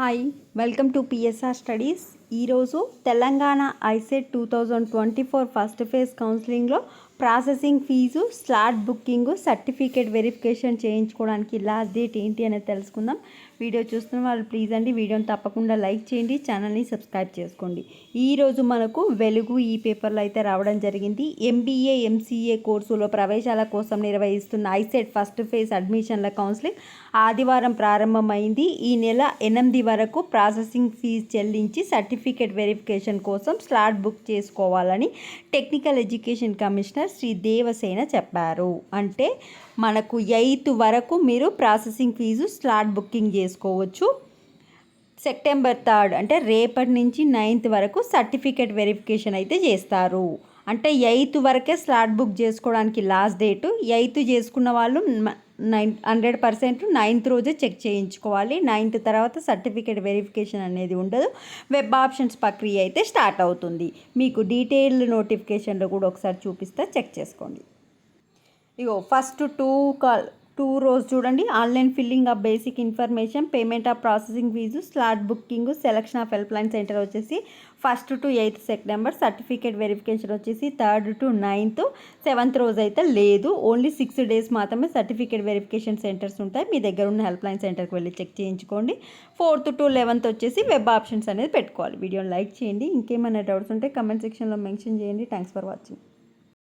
Hi, welcome to PSR studies. ఈరోజు Telangana ICET 2024 first phase కౌన్సిలింగ్లో processing fee, slot booking, certificate verification చేయించుకోవడానికి last date ఏంటి అనేది తెలుసుకుందాం. వీడియో చూస్తున్న వాళ్ళు ప్లీజ్ అండి వీడియోని తప్పకుండా లైక్ చేయండి, ఛానల్ని సబ్స్క్రైబ్ చేసుకోండి. ఈరోజు మనకు వెలుగు ఈ పేపర్లో అయితే రావడం జరిగింది. ఎంబీఏ ఎంసీఏ కోర్సులో ప్రవేశాల కోసం నిర్వహిస్తున్న ఐసెట్ ఫస్ట్ ఫేజ్ అడ్మిషన్ల కౌన్సిలింగ్ ఆదివారం ప్రారంభమైంది. ఈ నెల 8 వరకు ప్రాసెసింగ్ ఫీజు చెల్లించి సర్టిఫికేట్ వెరిఫికేషన్ కోసం స్లాట్ బుక్ చేసుకోవాలని technical education commissioner Shri Devasena చెప్పారు. అంటే మనకు 8 వరకు మీరు ప్రాసెసింగ్ ఫీజు స్లాట్ బుకింగ్ చేసుకోవచ్చు. సెప్టెంబర్ 3 అంటే రేపటి నుంచి 9 వరకు సర్టిఫికేట్ వెరిఫికేషన్ అయితే చేస్తారు. అంటే 8 వరకే స్లాట్ బుక్ చేసుకోవడానికి లాస్ట్ డేటు. 8 చేసుకున్న వాళ్ళు 100% 9th రోజే చెక్ చేయించుకోవాలి. 9th తర్వాత సర్టిఫికేట్ వెరిఫికేషన్ అనేది ఉండదు. వెబ్ ఆప్షన్స్ ప్రక్రియ అయితే స్టార్ట్ అవుతుంది. మీకు డీటెయిల్డ్ నోటిఫికేషన్లో కూడా ఒకసారి చూపిస్తే చెక్ చేసుకోండి. ఇగో ఫస్ట్ టూ రోజ్ చూడండి. Online filling of basic information, payment of processing fee, slot booking, selection of help line centre వచ్చేసి 1st to 8th September. Certificate verification వచ్చేసి 3rd to 9th. 7th రోజు అయితే లేదు. ఓన్లీ 6 days మాత్రమే certificate verification centres ఉంటాయి. మీ దగ్గర ఉన్న help line సెంటర్కి వెళ్ళి చెక్ చేయించుకోండి. 4th to 11th వచ్చేసి వెబ్ ఆప్షన్స్ అనేది పెట్టుకోవాలి. వీడియోని లైక్ చేయండి. ఇంకేమైనా డౌట్స్ ఉంటే కమెంట్ సెక్షన్లో మెన్షన్ చేయండి. Thanks for watching.